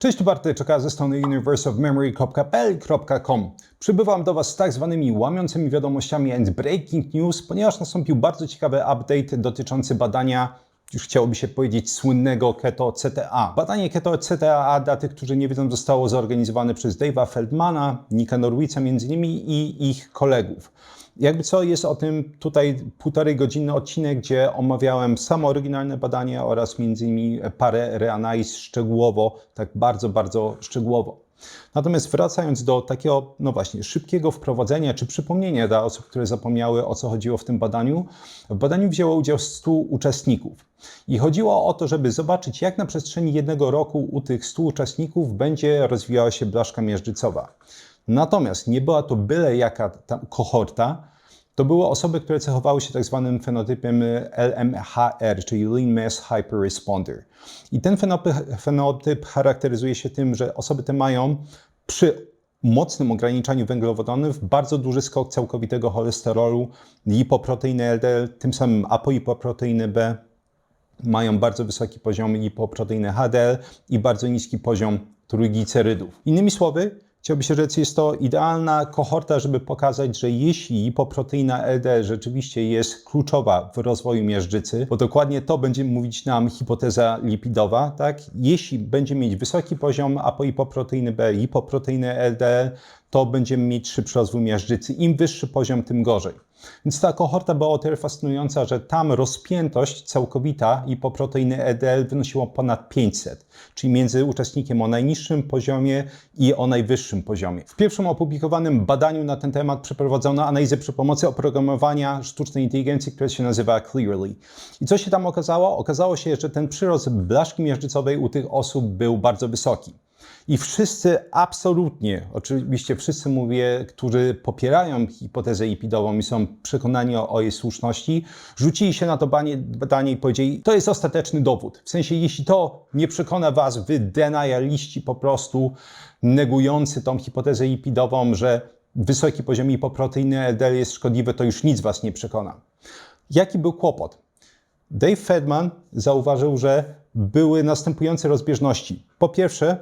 Cześć, tu Bartek Czeka ze strony universeofmemory.pl.com. Przybywam do Was z tak zwanymi łamiącymi wiadomościami and breaking news, ponieważ nastąpił bardzo ciekawy update dotyczący badania, już chciałoby się powiedzieć, słynnego Keto-CTA. Badanie Keto-CTA, dla tych, którzy nie wiedzą, zostało zorganizowane przez Dave'a Feldmana, Nicka Norwica między innymi i ich kolegów. Jakby co, jest o tym tutaj 1,5-godzinny odcinek, gdzie omawiałem samo oryginalne badanie oraz między innymi parę reanaliz szczegółowo, tak bardzo szczegółowo. Natomiast wracając do takiego, no właśnie, szybkiego wprowadzenia czy przypomnienia dla osób, które zapomniały, o co chodziło w tym badaniu. W badaniu wzięło udział 100 uczestników. I chodziło o to, żeby zobaczyć, jak na przestrzeni jednego roku u tych 100 uczestników będzie rozwijała się blaszka miażdżycowa. Natomiast nie była to byle jaka kohorta, to były osoby, które cechowały się tak zwanym fenotypem LMHR, czyli Lean Mass Hyperresponder. I ten fenotyp charakteryzuje się tym, że osoby te mają przy mocnym ograniczaniu węglowodanów bardzo duży skok całkowitego cholesterolu, lipoproteiny LDL, tym samym apolipoproteiny B, mają bardzo wysoki poziom lipoproteiny HDL i bardzo niski poziom trójglicerydów. Innymi słowy, chciałby się rzec, jest to idealna kohorta, żeby pokazać, że jeśli lipoproteina LDL rzeczywiście jest kluczowa w rozwoju miażdżycy, bo dokładnie to będzie mówić nam hipoteza lipidowa, tak? Jeśli będzie mieć wysoki poziom apolipoproteiny B, lipoproteiny LDL, to będziemy mieć szybszy rozwój miażdżycy. Im wyższy poziom, tym gorzej. Więc ta kohorta była o tyle fascynująca, że tam rozpiętość całkowita lipoproteiny LDL wynosiła ponad 500, czyli między uczestnikiem o najniższym poziomie i o najwyższym poziomie. W pierwszym opublikowanym badaniu na ten temat przeprowadzono analizę przy pomocy oprogramowania sztucznej inteligencji, które się nazywa Clearly. I co się tam okazało? Okazało się, że ten przyrost blaszki miażdżycowej u tych osób był bardzo wysoki. I wszyscy absolutnie, oczywiście wszyscy mówię, którzy popierają hipotezę lipidową i są przekonani o jej słuszności, rzucili się na to badanie i powiedzieli, to jest ostateczny dowód. W sensie, jeśli to nie przekona Was, wy denialiści po prostu negujący tą hipotezę lipidową, że wysoki poziom lipoproteiny LDL jest szkodliwy, to już nic Was nie przekona. Jaki był kłopot? Dave Feldman zauważył, że były następujące rozbieżności. Po pierwsze,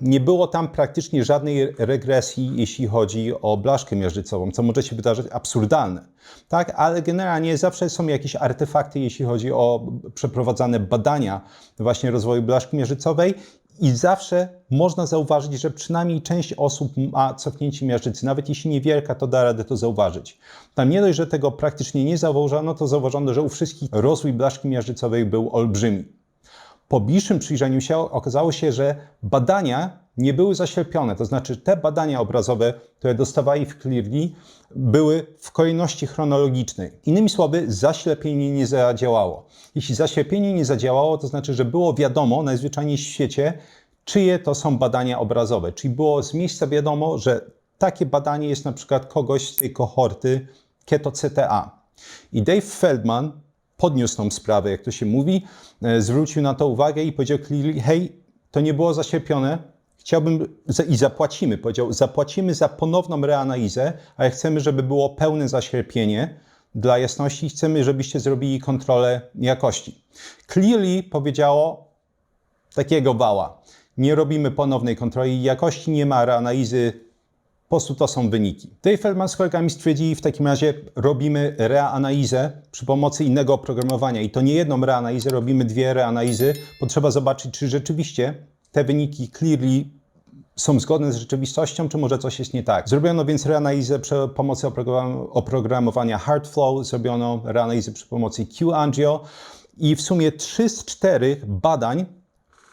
nie było tam praktycznie żadnej regresji, jeśli chodzi o blaszkę miażdżycową, co może się wydarzyć absurdalne. Tak, ale generalnie zawsze są jakieś artefakty, jeśli chodzi o przeprowadzane badania właśnie rozwoju blaszki miażdżycowej i zawsze można zauważyć, że przynajmniej część osób ma cofnięcie miażdżycy. Nawet jeśli niewielka, to da radę to zauważyć. Tam nie dość, że tego praktycznie nie zauważono, to zauważono, że u wszystkich rozwój blaszki miażdżycowej był olbrzymi. Po bliższym przyjrzeniu się okazało się, że badania nie były zaślepione, to znaczy te badania obrazowe, które dostawali w Clearly, były w kolejności chronologicznej. Innymi słowy, zaślepienie nie zadziałało. Jeśli zaślepienie nie zadziałało, to znaczy, że było wiadomo najzwyczajniej w świecie, czyje to są badania obrazowe. Czyli było z miejsca wiadomo, że takie badanie jest na przykład kogoś z tej kohorty Keto-CTA. I Dave Feldman podniósł tą sprawę, jak to się mówi, zwrócił na to uwagę i powiedział Clearly, hej, to nie było zaślepione, chciałbym i zapłacimy, powiedział, zapłacimy za ponowną reanalizę, ale chcemy, żeby było pełne zaślepienie. Dla jasności chcemy, żebyście zrobili kontrolę jakości. Clearly powiedziało takiego wała, nie robimy ponownej kontroli jakości, nie ma reanalizy, po prostu to są wyniki. Dave Feldman z kolegami stwierdzili, w takim razie robimy reanalizę przy pomocy innego oprogramowania. I to nie jedną reanalizę, robimy 2 reanalizy, bo trzeba zobaczyć, czy rzeczywiście te wyniki Clearly są zgodne z rzeczywistością, czy może coś jest nie tak. Zrobiono więc reanalizę przy pomocy oprogramowania HeartFlow, zrobiono reanalizę przy pomocy QAngio i w sumie 3 z 4 badań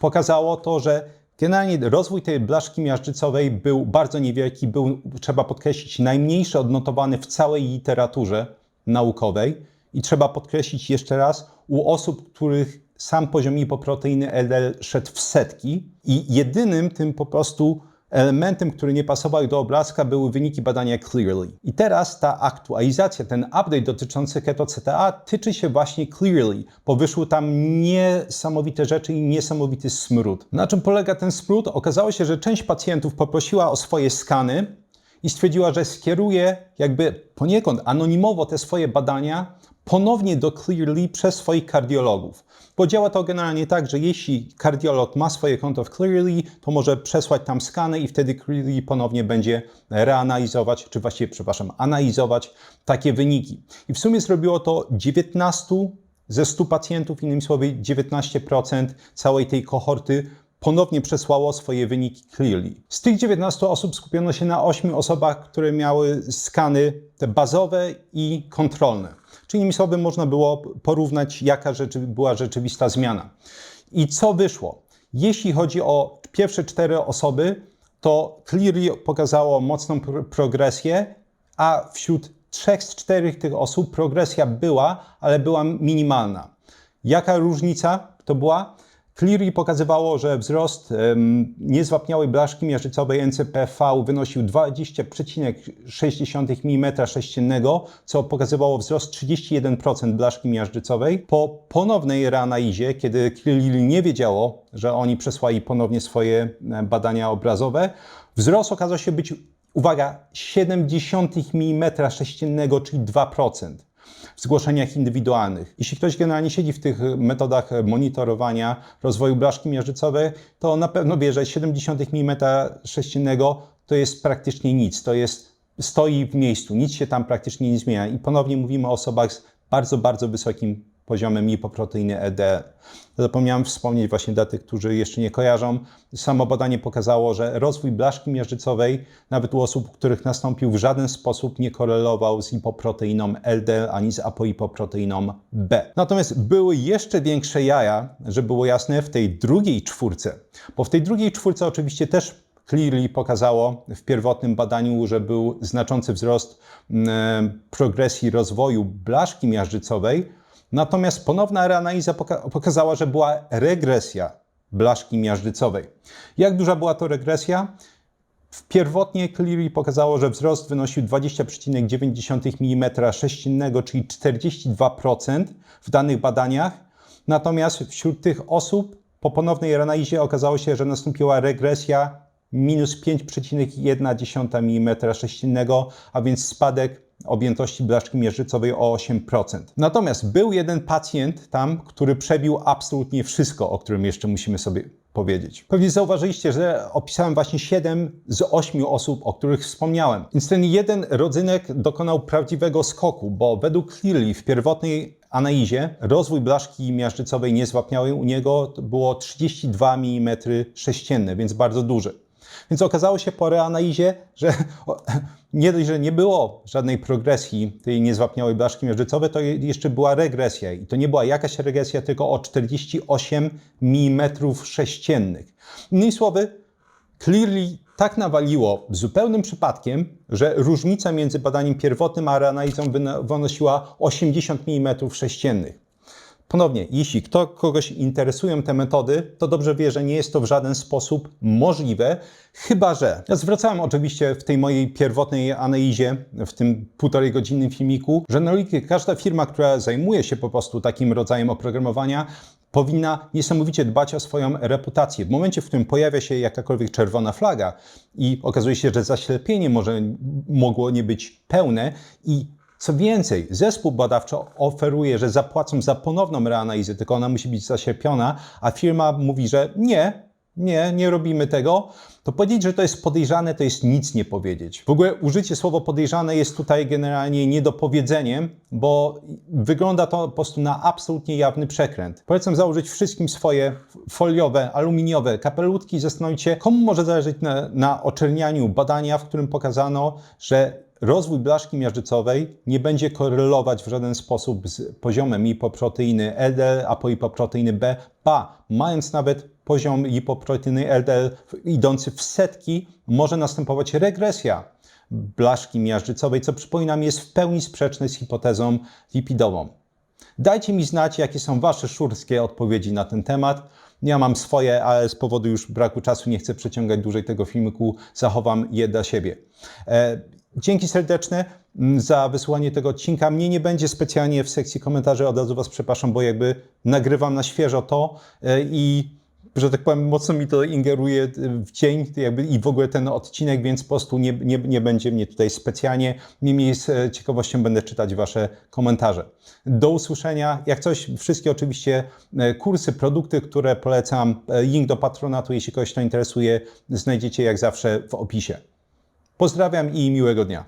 pokazało to, że generalnie rozwój tej blaszki miażdżycowej był bardzo niewielki, był, trzeba podkreślić, najmniejszy odnotowany w całej literaturze naukowej. I trzeba podkreślić jeszcze raz, u osób, których sam poziom lipoproteiny LDL szedł w setki i jedynym tym po prostu elementem, który nie pasował do obrazka, były wyniki badania Clearly. I teraz ta aktualizacja, ten update dotyczący Keto-CTA tyczy się właśnie Clearly, bo wyszły tam niesamowite rzeczy i niesamowity smród. Na czym polega ten smród? Okazało się, że część pacjentów poprosiła o swoje skany i stwierdziła, że skieruje jakby poniekąd anonimowo te swoje badania ponownie do Cleerly przez swoich kardiologów. Bo działa to generalnie tak, że jeśli kardiolog ma swoje konto w Cleerly, to może przesłać tam skany i wtedy Cleerly ponownie będzie reanalizować, czy właściwie, przepraszam, analizować takie wyniki. I w sumie zrobiło to 19 ze 100 pacjentów, innymi słowy 19% całej tej kohorty ponownie przesłało swoje wyniki Cleerly. Z tych 19 osób skupiono się na 8 osobach, które miały skany te bazowe i kontrolne. Czyli innymi słowy można było porównać, jaka była rzeczywista zmiana. I co wyszło? Jeśli chodzi o pierwsze 4 osoby, to Cleerly pokazało mocną progresję, a wśród 3 z 4 tych osób progresja była, ale była minimalna. Jaka różnica to była? Cleerly pokazywało, że wzrost niezwapniałej blaszki miażdżycowej NCPV wynosił 20,6 mm3, co pokazywało wzrost 31% blaszki miażdżycowej. Po ponownej reanalizie, kiedy Cleerly nie wiedziało, że oni przesłali ponownie swoje badania obrazowe, wzrost okazał się być, uwaga, 0,7 mm3, czyli 2%. W zgłoszeniach indywidualnych. Jeśli ktoś generalnie siedzi w tych metodach monitorowania rozwoju blaszki miażdżycowej, to na pewno wie, że 0,7 mm3 to jest praktycznie nic. To jest, stoi w miejscu, nic się tam praktycznie nie zmienia. I ponownie mówimy o osobach z bardzo, bardzo wysokim poziomem lipoproteiny LDL. Zapomniałem wspomnieć właśnie dla tych, którzy jeszcze nie kojarzą. Samo badanie pokazało, że rozwój blaszki miażdżycowej, nawet u osób, u których nastąpił, w żaden sposób nie korelował z lipoproteiną LDL ani z apoipoproteiną B. Natomiast były jeszcze większe jaja, że było jasne, w tej drugiej czwórce. Bo w tej drugiej czwórce oczywiście też Cleerly pokazało w pierwotnym badaniu, że był znaczący wzrost progresji rozwoju blaszki miażdżycowej. Natomiast ponowna reanaliza pokazała, że była regresja blaszki miażdżycowej. Jak duża była to regresja? Pierwotnie Cleerly pokazało, że wzrost wynosił 20,9 mm3, czyli 42% w danych badaniach. Natomiast wśród tych osób po ponownej reanalizie okazało się, że nastąpiła regresja minus 5,1 mm3, a więc spadek objętości blaszki miażdżycowej o 8%. Natomiast był jeden pacjent tam, który przebił absolutnie wszystko, o którym jeszcze musimy sobie powiedzieć. Pewnie zauważyliście, że opisałem właśnie 7 z 8 osób, o których wspomniałem. Więc ten jeden rodzynek dokonał prawdziwego skoku, bo według Cleerly w pierwotnej analizie rozwój blaszki miażdżycowej niezwapniałej u niego było 32 mm3, więc bardzo duży. Więc okazało się po reanalizie, że nie dość, że nie było żadnej progresji tej niezwapniałej blaszki miażdżycowej, to jeszcze była regresja. I to nie była jakaś regresja, tylko o 48 mm3. Innymi słowy, Cleerly tak nawaliło zupełnym przypadkiem, że różnica między badaniem pierwotnym a reanalizą wynosiła 80 mm3. Ponownie, jeśli kogoś interesują te metody, to dobrze wie, że nie jest to w żaden sposób możliwe, chyba że... Ja zwracałem oczywiście w tej mojej pierwotnej analizie, w tym 1,5-godzinnym filmiku, że na logikę każda firma, która zajmuje się po prostu takim rodzajem oprogramowania, powinna niesamowicie dbać o swoją reputację. W momencie, w którym pojawia się jakakolwiek czerwona flaga i okazuje się, że zaślepienie mogło nie być pełne i co więcej, zespół badawczy oferuje, że zapłacą za ponowną reanalizę, tylko ona musi być zaślepiona, a firma mówi, że nie robimy tego, to powiedzieć, że to jest podejrzane, to jest nic nie powiedzieć. W ogóle użycie słowa podejrzane jest tutaj generalnie niedopowiedzeniem, bo wygląda to po prostu na absolutnie jawny przekręt. Polecam założyć wszystkim swoje foliowe, aluminiowe kapelutki i zastanowić się, komu może zależeć na oczernianiu badania, w którym pokazano, że rozwój blaszki miażdżycowej nie będzie korelować w żaden sposób z poziomem lipoproteiny LDL, apoipoproteiny B, mając nawet poziom lipoproteiny LDL idący w setki, może następować regresja blaszki miażdżycowej, co przypominam jest w pełni sprzeczne z hipotezą lipidową. Dajcie mi znać, jakie są Wasze szurskie odpowiedzi na ten temat. Ja mam swoje, ale z powodu już braku czasu nie chcę przeciągać dłużej tego filmiku, zachowam je dla siebie. Dzięki serdeczne za wysłuchanie tego odcinka. Mnie nie będzie specjalnie w sekcji komentarzy, od razu Was przepraszam, bo jakby nagrywam na świeżo to i że tak powiem, mocno mi to ingeruje w cień jakby i w ogóle ten odcinek, więc po prostu nie będzie mnie tutaj specjalnie. Niemniej z ciekawością będę czytać Wasze komentarze. Do usłyszenia. Jak coś, wszystkie oczywiście kursy, produkty, które polecam, link do patronatu, jeśli kogoś to interesuje, znajdziecie jak zawsze w opisie. Pozdrawiam i miłego dnia.